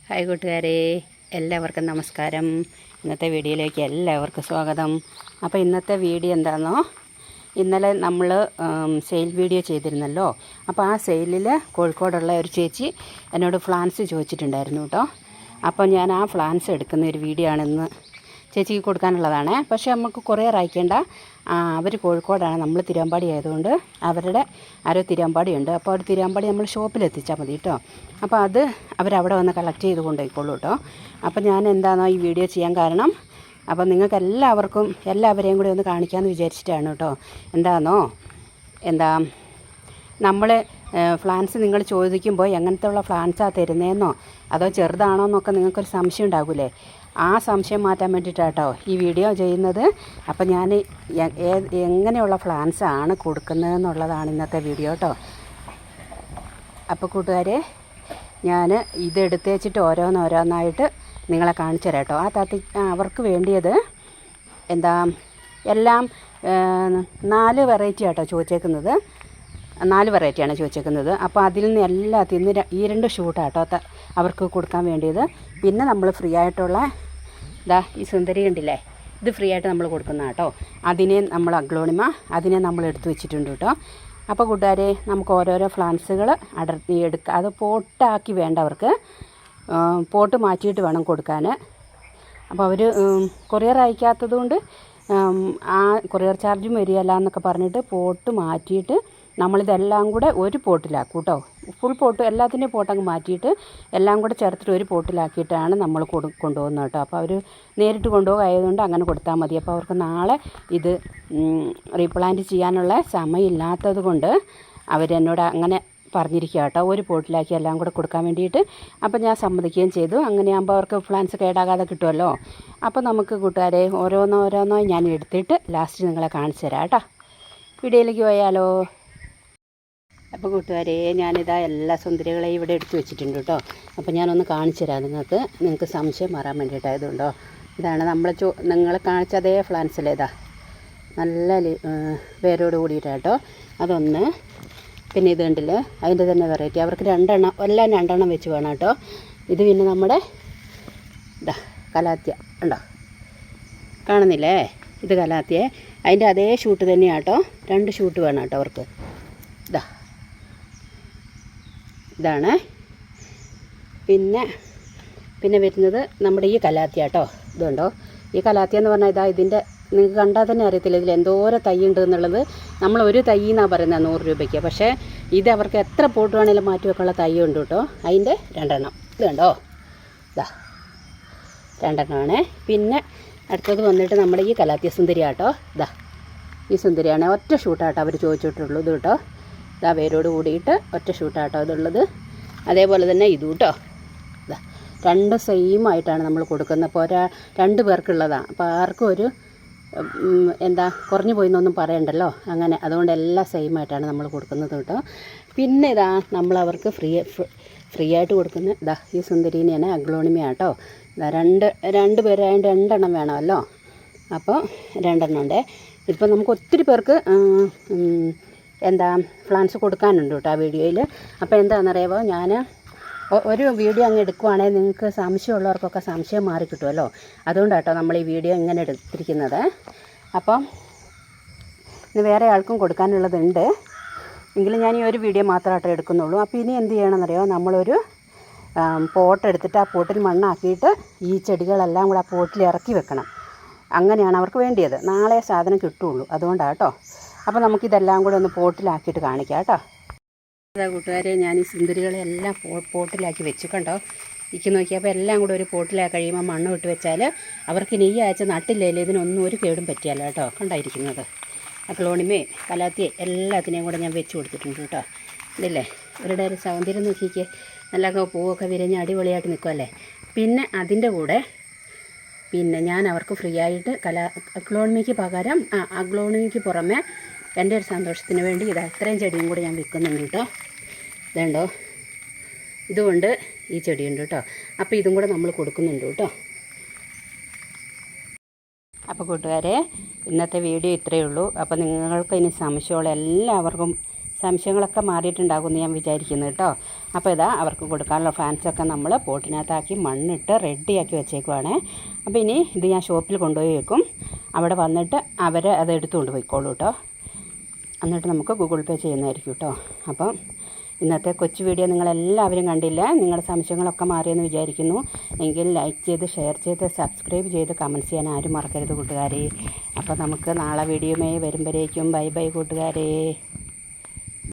Hi കൂട്ടുകാരെ, എല്ലാവർക്കും നമസ്കാരം. ഇന്നത്തെ വീഡിയോയിലേക്ക് എല്ലാവർക്കും സ്വാഗതം. അപ്പോൾ ഇന്നത്തെ വീഡിയോ എന്താണെന്നോ, ഇന്നലെ നമ്മൾ സെയിൽ വീഡിയോ ചെയ്തിരുന്നല്ലോ. അപ്പോൾ ആ സെയിലിൽ കോഴിക്കോടുള്ള ഒരു ചേച്ചി എന്നോട് ഫ്ലാൻസ് ചോദിച്ചിട്ടുണ്ടായിരുന്നു കേട്ടോ. അപ്പോൾ ഞാൻ ആ ഫ്ലാൻസ് എടുക്കുന്ന ഒരു വീഡിയോ ആണെന്ന് ചേച്ചിക്ക് കൊടുക്കാനുള്ളതാണ്. പക്ഷേ നമുക്ക് കൊറിയർ അയക്കേണ്ട, അവർ കോഴിക്കോടാണ്, നമ്മൾ തിരുവമ്പാടി ആയതുകൊണ്ട് അവരുടെ ആരോ തിരുവമ്പാടി ഉണ്ട്. അപ്പോൾ അവർ തിരുവമ്പാടി നമ്മൾ ഷോപ്പിൽ എത്തിച്ചാൽ മതി കേട്ടോ. അപ്പോൾ അത് അവരവിടെ വന്ന് കളക്ട് ചെയ്ത് കൊണ്ടുപോയിക്കോളൂ കേട്ടോ. അപ്പോൾ ഞാൻ എന്താണോ ഈ വീഡിയോ ചെയ്യാൻ കാരണം, അപ്പോൾ നിങ്ങൾക്ക് എല്ലാവരെയും കൂടി ഒന്ന് കാണിക്കാമെന്ന് വിചാരിച്ചിട്ടാണ് കേട്ടോ. എന്താ നമ്മൾ ഫ്ലാൻസ് നിങ്ങൾ ചോദിക്കുമ്പോൾ എങ്ങനത്തെ ഉള്ള ഫ്ലാൻസാണ് തരുന്നതെന്നോ അതോ ചെറുതാണോ എന്നൊക്കെ നിങ്ങൾക്കൊരു സംശയം ഉണ്ടാകൂലേ. ആ സംശയം മാറ്റാൻ വേണ്ടിയിട്ടാണ് കേട്ടോ ഈ വീഡിയോ ചെയ്യുന്നത്. അപ്പോൾ ഞാൻ എങ്ങനെയുള്ള ഫ്ലാൻസാണ് കൊടുക്കുന്നതെന്നുള്ളതാണ് ഇന്നത്തെ വീഡിയോ കേട്ടോ. അപ്പോൾ കൂട്ടുകാരെ, ഞാൻ ഇതെടുത്ത് വെച്ചിട്ട് ഓരോന്നായിട്ട് നിങ്ങളെ കാണിച്ചു തരാം കേട്ടോ. അവർക്ക് വേണ്ടിയത് എല്ലാം 4 വെറൈറ്റി ആട്ടോ ചോദിച്ചേക്കുന്നത്. 4 വെറൈറ്റിയാണ് ചോദിച്ചേക്കുന്നത്. അപ്പോൾ അതിൽ നിന്ന് എല്ലാത്തിൽ നിന്ന് ഈ 2 ഷൂട്ടാട്ടോ അവർക്ക് കൊടുക്കാൻ വേണ്ടിയത്. പിന്നെ നമ്മൾ ഫ്രീ ആയിട്ടുള്ള ഈ സുന്ദരി കണ്ടില്ലേ, ഇത് ഫ്രീ ആയിട്ട് നമ്മൾ കൊടുക്കുന്ന കേട്ടോ. അതിനെ നമ്മൾ അഗ്ലോണിമ അതിനെ നമ്മൾ എടുത്തു വെച്ചിട്ടുണ്ട് കേട്ടോ. അപ്പോൾ കൂട്ടുകാരെ, നമുക്ക് ഓരോരോ ഫ്ലാൻസുകൾ അടർത്തി എടുക്കുക. അത് പോട്ടാക്കി വേണ്ട, അവർക്ക് പോട്ട് മാറ്റിയിട്ട് വേണം കൊടുക്കാൻ. അപ്പോൾ അവർ കൊറിയർ അയക്കാത്തത് കൊണ്ട് ആ കൊറിയർ ചാർജും വരികയല്ല എന്നൊക്കെ പറഞ്ഞിട്ട് പോട്ട് മാറ്റിയിട്ട് നമ്മളിതെല്ലാം കൂടെ ഒരു പോട്ടിലാക്കും കേട്ടോ. ഫുൾ പോട്ട് എല്ലാത്തിൻ്റെയും പോട്ടങ്ങ് മാറ്റിയിട്ട് എല്ലാം കൂടെ ചേർത്തിട്ട് ഒരു പോട്ടിലാക്കിയിട്ടാണ് നമ്മൾ കൊണ്ടുപോകുന്നത് കേട്ടോ. അപ്പോൾ അവർ നേരിട്ട് കൊണ്ടുപോകായതുകൊണ്ട് അങ്ങനെ കൊടുത്താൽ മതി. അപ്പോൾ അവർക്ക് നാളെ ഇത് റീപ്ലാന്റ് ചെയ്യാനുള്ള സമയമില്ലാത്തത് കൊണ്ട് അവരെന്നോട് അങ്ങനെ പറഞ്ഞിരിക്കുക കേട്ടോ, ഒരു പോട്ടിലാക്കി എല്ലാം കൂടെ കൊടുക്കാൻ വേണ്ടിയിട്ട്. അപ്പോൾ ഞാൻ സമ്മതിക്കുകയും ചെയ്തു. അങ്ങനെയാകുമ്പോൾ അവർക്ക് പ്ലാൻസ് കേടാകാതെ കിട്ടുമല്ലോ. അപ്പോൾ നമുക്ക് കൂട്ടുകാരെ ഓരോന്നോരോന്നോ ഞാൻ എടുത്തിട്ട് ലാസ്റ്റ് നിങ്ങളെ കാണിച്ചു തരാം കേട്ടോ. വീഡിയോയിലേക്ക് പോയാലോ. അപ്പോൾ കൂട്ടുകാരെ, ഞാനിതാ എല്ലാ സുന്ദരികളെയും ഇവിടെ എടുത്ത് വെച്ചിട്ടുണ്ട് കേട്ടോ. അപ്പോൾ ഞാനൊന്ന് കാണിച്ചു തരാം നിങ്ങൾക്ക് സംശയം മാറാൻ വേണ്ടിയിട്ടായതുകൊണ്ടോ. ഇതാണ് നിങ്ങൾ കാണിച്ച അതേ ഫ്ലാൻസിലേതാ, നല്ല വേരോട് കൂടിയിട്ടാട്ടോ. അതൊന്ന്. പിന്നെ ഇത് കണ്ടില്ലേ, അതിൻ്റെ തന്നെ വെറൈറ്റി. അവർക്ക് 2 എണ്ണം വെച്ച് വേണം കേട്ടോ. ഇത് പിന്നെ നമ്മുടെ കലാത്തിയ ഉണ്ടോ, കാണുന്നില്ലേ, ഇത് കലാത്തിയ. അതിൻ്റെ അതേ ഷൂട്ട് തന്നെയാണ് കേട്ടോ. 2 ഷൂട്ട് വേണം കേട്ടോ അവർക്ക്. ഇതാണ്. പിന്നെ വരുന്നത് നമ്മുടെ ഈ കലാത്തിയ കേട്ടോ. ഇതുണ്ടോ, ഈ കലാത്തിയ എന്ന് പറഞ്ഞാൽ ഇതിൻ്റെ നിങ്ങൾക്ക് കണ്ടാൽ തന്നെ അറിയത്തില്ല ഇതിൽ എന്തോരം തൈ ഉണ്ട് എന്നുള്ളത്. നമ്മൾ ഒരു തൈ എന്നാണ് പറയുന്നത് 100 രൂപയ്ക്ക്. പക്ഷേ ഇത് അവർക്ക് എത്ര പോട്ട് വേണമെങ്കിലും മാറ്റി വെക്കാനുള്ള തൈ ഉണ്ട് കേട്ടോ. അതിൻ്റെ 2 എണ്ണം. ഇത് കണ്ടോ, 2 എണ്ണമാണ്. പിന്നെ അടുത്തത് വന്നിട്ട് നമ്മുടെ ഈ കലാത്തിയ സുന്ദരിയാട്ടോ. ഈ സുന്ദരിയാണ്. ഒറ്റ ഷൂട്ടാട്ടോ അവർ ചോദിച്ചിട്ടുള്ളൂ. ഇത് കേട്ടോ, വേരോട് കൂടിയിട്ട് ഒറ്റ ഷൂട്ടാട്ടോ ഇതുള്ളത്. അതേപോലെ തന്നെ ഇതും കേട്ടോ. 2 സെയിം ആയിട്ടാണ് നമ്മൾ കൊടുക്കുന്നത്. അപ്പോൾ 2 പേർക്കുള്ളതാണ്. അപ്പോൾ ആർക്കും ഒരു കുറഞ്ഞു പോയിന്നൊന്നും പറയണ്ടല്ലോ അങ്ങനെ. അതുകൊണ്ട് എല്ലാം സെയിം ആയിട്ടാണ് നമ്മൾ കൊടുക്കുന്നത് കേട്ടോ. പിന്നെ നമ്മൾ അവർക്ക് ഫ്രീ ആയിട്ട് കൊടുക്കുന്ന ഈ സുന്ദരീനെയാണ് അഗ്ലോണിമയാട്ടോ. 2 പേരായതുകൊണ്ട് 2 എണ്ണം വേണമല്ലോ. അപ്പോൾ 2 എണ്ണം ഉണ്ട്. ഇതിപ്പോൾ നമുക്ക് ഒത്തിരി പേർക്ക് ഫ്ലാൻസ് കൊടുക്കാനുണ്ട് കേട്ടോ ആ വീഡിയോയിൽ. അപ്പോൾ എന്താണെന്നറിയാമോ, ഞാൻ ഒരു വീഡിയോ അങ്ങ് എടുക്കുവാണെങ്കിൽ നിങ്ങൾക്ക് സംശയമുള്ളവർക്കൊക്കെ സംശയം മാറി കിട്ടുമല്ലോ. അതുകൊണ്ടാട്ടോ നമ്മൾ ഈ വീഡിയോ ഇങ്ങനെ എടുത്തിരിക്കുന്നത്. അപ്പം ഇനി വേറെ ആൾക്കും കൊടുക്കാനുള്ളതുണ്ട്, എങ്കിലും ഞാൻ ഈ ഒരു വീഡിയോ മാത്രമായിട്ടേ എടുക്കുന്നുള്ളൂ. അപ്പോൾ ഇനി എന്ത് ചെയ്യണമെന്നറിയാമോ, നമ്മളൊരു പോട്ട് എടുത്തിട്ട് ആ പോട്ടിൽ മണ്ണാക്കിയിട്ട് ഈ ചെടികളെല്ലാം കൂടെ ആ പോട്ടിൽ ഇറക്കി വെക്കണം. അങ്ങനെയാണ് അവർക്ക് വേണ്ടിയത്. നാളെ സാധനം കിട്ടുള്ളൂ, അതുകൊണ്ടാണ് കേട്ടോ. അപ്പോൾ നമുക്കിതെല്ലാം കൂടെ ഒന്ന് പോട്ടിലാക്കിയിട്ട് കാണിക്കാം കേട്ടോ. കൂട്ടുകാരെ, ഞാൻ ഈ സുന്ദരികളെ എല്ലാം പോട്ടിലാക്കി വെച്ചു കണ്ടോ. നോക്കിയപ്പോൾ എല്ലാം കൂടെ ഒരു പോട്ടിലാക്കി കഴിയുമ്പോൾ മണ്ണ് വിട്ട് വെച്ചാൽ അവർക്ക് ഇനി ഈ ആഴ്ച നട്ടില്ലല്ലേ ഇതിനൊന്നും ഒരു കേടും പറ്റിയല്ല കേട്ടോ. കണ്ടായിരിക്കുന്നത് അഗ്ലോണിമേ കലാത്തിയെ എല്ലാത്തിനെയും കൂടെ ഞാൻ വെച്ച് കൊടുത്തിട്ടുണ്ട് കേട്ടോ. ഇതല്ലേ ഇവരുടെ ഒരു സൗന്ദര്യം നോക്കിക്കേ, നല്ല പൂവൊക്കെ വിരിഞ്ഞ് അടിപൊളിയായിട്ട് നിൽക്കുമല്ലേ. പിന്നെ അതിൻ്റെ കൂടെ ഞാൻ അവർക്ക് ഫ്രീ ആയിട്ട് അഗ്ലോണിമയ്ക്ക് പകരം അഗ്ലോണിമയ്ക്ക് പുറമെ എൻ്റെ ഒരു സന്തോഷത്തിന് വേണ്ടി ഇത്രയും ചെടിയും കൂടെ ഞാൻ വിൽക്കുന്നുണ്ട് കേട്ടോ. ഇതുണ്ടോ, ഇതുകൊണ്ട് ഈ ചെടിയുണ്ട് കേട്ടോ. അപ്പോൾ ഇതും കൂടെ നമ്മൾ കൊടുക്കുന്നുണ്ട് കേട്ടോ. അപ്പോൾ കൂട്ടുകാരെ, ഇന്നത്തെ വീഡിയോ ഇത്രയേ ഉള്ളൂ. അപ്പോൾ നിങ്ങൾക്ക് ഇനി സംശയമുള്ള എല്ലാവർക്കും സംശയങ്ങളൊക്കെ മാറിയിട്ടുണ്ടാകുമെന്ന് ഞാൻ വിചാരിക്കുന്നു കേട്ടോ. അപ്പോൾ ഇതാ അവർക്ക് കൊടുക്കാനുള്ള ഫാൻസൊക്കെ നമ്മൾ പോട്ടിനകത്താക്കി മണ്ണിട്ട് റെഡിയാക്കി വെച്ചേക്കുവാണ്. അപ്പോൾ ഇനി ഇത് ഞാൻ ഷോപ്പിൽ കൊണ്ടുപോയി വെക്കും. അവിടെ വന്നിട്ട് അവർ അത് എടുത്തുകൊണ്ട് പോയിക്കോളൂ കേട്ടോ. എന്നിട്ട് നമുക്ക് ഗൂഗിൾ പേ ചെയ്യുന്നതായിരിക്കും കേട്ടോ. അപ്പം ഇന്നത്തെ കൊച്ചു വീഡിയോ നിങ്ങളെല്ലാവരും കണ്ടില്ലേ? നിങ്ങളുടെ സംശയങ്ങളൊക്കെ മാറിയെന്ന് വിചാരിക്കുന്നു. എങ്കിൽ ലൈക്ക് ചെയ്ത്, ഷെയർ ചെയ്ത്, സബ്സ്ക്രൈബ് ചെയ്ത്, കമൻറ്റ്സ് ചെയ്യാൻ ആരും മറക്കരുത് കൂട്ടുകാരെ. അപ്പോൾ നമുക്ക് നാളെ വീഡിയോയുമായി വരുമ്പോഴേക്കും ബൈ ബൈ കൂട്ടുകാരെ.